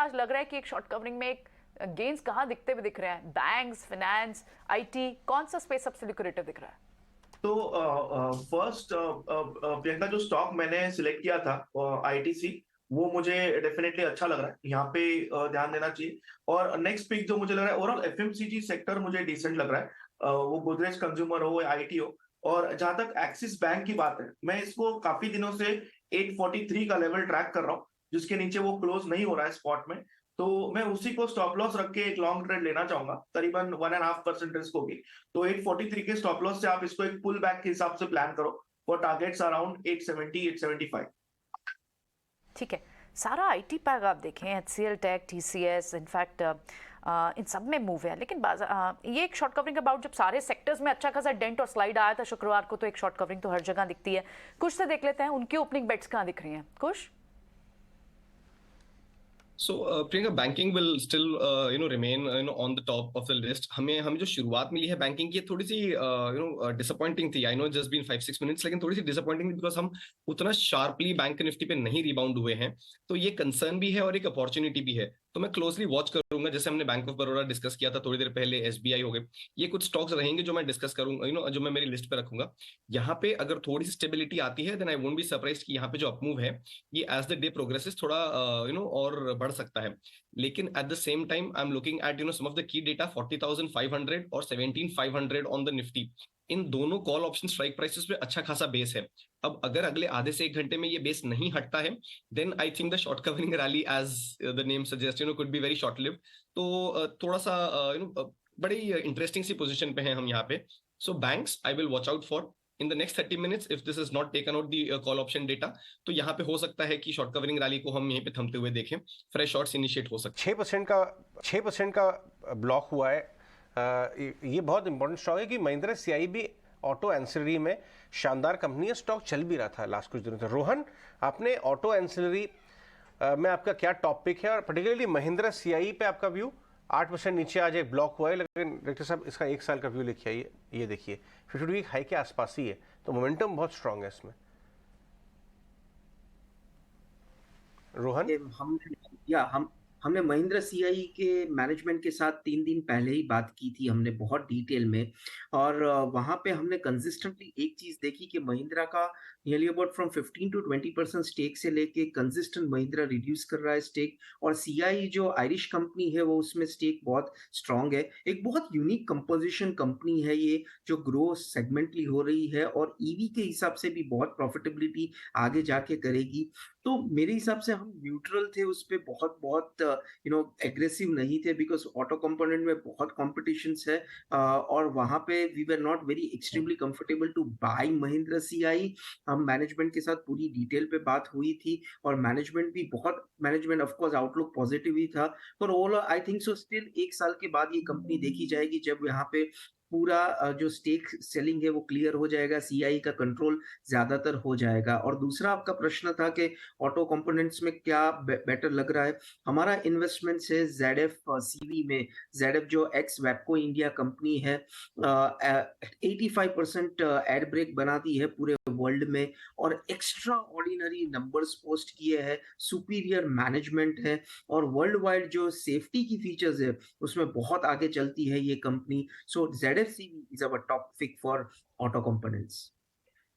आज लग रहा है कि एक शॉर्ट कवरिंग में एक गेन्स कहाँ दिखते हुए दिख रहे हैं? बैंक्स, फाइनेंस, आईटी, कौन सा स्पेस सबसे लिक्विडेटिव दिख रहा है? तो फर्स्ट प्रियंका, जो स्टॉक मैंने सिलेक्ट किया था आईटीसी, वो मुझे डेफिनेटली अच्छा लग रहा है। यहाँ पे ध्यान देना चाहिए। और नेक्स्ट पिक जो मुझे लग रहा है, ओवरऑल एफएमसीजी सेक्टर मुझे डिसेंट लग रहा है। वो गोदरेज कंज्यूमर हो या आईटी हो। और जहां तक एक्सिस बैंक की बात है, मैं इसको काफी दिनों से 843 का लेवल ट्रैक कर रहा हूँ, जिसके नीचे वो क्लोज नहीं हो रहा है स्पॉट में। तो मैं उसी को स्टॉप लॉस रख के एक लॉन्ग ट्रेड लेना चाहूंगा, करीबन 1.5% रिस्क होगी। तो 843 के स्टॉप लॉस से आप इसको एक पुल बैक के हिसाब से प्लान करो फॉर टारगेट्स अराउंड 870 875। ठीक है। सारा आईटी पैक आप देखें, HCL take, TCS, in fact in सब में मूव है, लेकिन ये एक शॉर्ट कवरिंग अबाउट जब सारे सेक्टर्स में अच्छा खासा डेंट और स्लाइड आया था शुक्रवार को, तो एक शॉर्ट कवरिंग तो हर जगह दिखती है। कुछ से देख लेते हैं उनकी ओपनिंग बेट्स कहाँ दिख रही हैं। कुछ So Priyanka, banking will still remain on the top of the list. हमें जो शुरुआत मिली है बैंकिंग की थोड़ी सी डिसअपॉइंटिंग थी। I know just been 5-6 minutes, लेकिन थोड़ी सी डिसअपॉइंटिंग थी बिकॉज हम उतना शार्पली बैंक निफ्टी पे नहीं रिबाउंड हुए हैं। तो ये कंसर्न भी है और एक अपॉर्चुनिटी भी है। तो मैं क्लोजली वॉच करूंगा। जैसे हमने बैंक ऑफ बड़ौदा डिस्कस किया था थोड़ी देर पहले, एसबीआई हो गए, ये कुछ स्टॉक्स रहेंगे जो मैं डिस्कस करूंगा, जो मैं मेरी लिस्ट पे रखूंगा। यहाँ पे अगर थोड़ी सी स्टेबिलिटी आती है then I won't be surprise कि यहाँ पे जो अपमूव है ये एज द डे प्रोग्रेसेस थोड़ा और बढ़ सकता है। लेकिन at the same time I am looking at some of the key data, 40,500 और 17,500 ऑन द निफ्टी। इन दोनों कॉल ऑप्शन स्ट्राइक प्राइसेस पे अच्छा खासा बेस है। अब अगर अगले आधे से एक घंटे में ये बेस नहीं हटता है then I think the short covering rally as the name suggest could be very short lived. तो थोड़ा सा बड़ी इंटरेस्टिंग सी पोजीशन पे हैं हम यहाँ पे। So banks I will watch out for in the next 30 minutes if this is not taken out the call option data. तो यहाँ पे हो सकता है कि शॉर्ट कवरिंग रैली को हम यहीं पे थमते हुए देखें, फ्रेश शॉर्ट्स इनिशिएट हो सकते हैं। 6% का ब्लॉक हुआ है। ये बहुत इंपॉर्टेंट स्टॉक है कि महिंद्रा सीआई भी ऑटो एंसिलरी में शानदार कंपनी है। स्टॉक चल भी रहा था लास्ट कुछ दिनों से। रोहन, आपने ऑटो एंसिलरी में आपका क्या टॉप पिक है, और पर्टिकुलरली महिंद्रा सीआई पे आपका व्यू? 8% नीचे आज एक ब्लॉक हुआ है, लेकिन डायरेक्टर साहब इसका एक साल का व्यू लिखिए। ये देखिए 50 वीक हाई के आसपास ही है, तो मोमेंटम बहुत स्ट्रांग है इसमें। रोहन, हमने महिंद्रा सीआई के मैनेजमेंट के साथ 3 दिन पहले ही बात की थी हमने बहुत डिटेल में। और वहां पे हमने कंसिस्टेंटली एक चीज देखी कि महिंद्रा का nearly about from 15 to 20% stake से लेके कंसिस्टेंट महिंद्रा रिड्यूस कर रहा है स्टेक। और सीआई जो आयरिश कंपनी है वो उसमें स्टेक बहुत स्ट्रांग है। एक बहुत यूनिक कंपोजिशन कंपनी है ये, जो ग्रो सेगमेंटली हो रही है और ईवी के हिसाब से भी बहुत प्रॉफिटेबिलिटी आगे जाके करेगी। तो मेरे हिसाब से हम न्यूट्रल थे उस पे, बहुत बहुत एग्रेसिव नहीं थे, बिकॉज ऑटो कंपोनेंट में बहुत कॉम्पिटिशन है। और वहां पे we were not very extremely comfortable to buy Mahindra C I. हम मैनेजमेंट के साथ पूरी डिटेल पे बात हुई थी और management of course outlook positive ही था। पर overall I think so still 1 साल के बाद ये कंपनी देखी जाएगी जब यहाँ पे पूरा जो स्टेक सेलिंग है वो क्लियर हो जाएगा, सीआई का कंट्रोल ज्यादातर हो जाएगा। और दूसरा आपका प्रश्न था कि ऑटो कंपोनेंट्स में क्या बेटर लग रहा है। हमारा इन्वेस्टमेंट है जेडएफ सीवी में। जेडएफ जो एक्स वेबको इंडिया कंपनी है, 85% एड ब्रेक बनाती है पूरे वर्ल्ड में और एक्स्ट्रा ऑर्डिनरी नंबर्स पोस्ट किए हैं, सुपीरियर मैनेजमेंट है और वर्ल्ड वाइड जो सेफ्टी की फीचर्स है उसमें बहुत आगे चलती है ये company. So ZFCV is our top pick for auto components.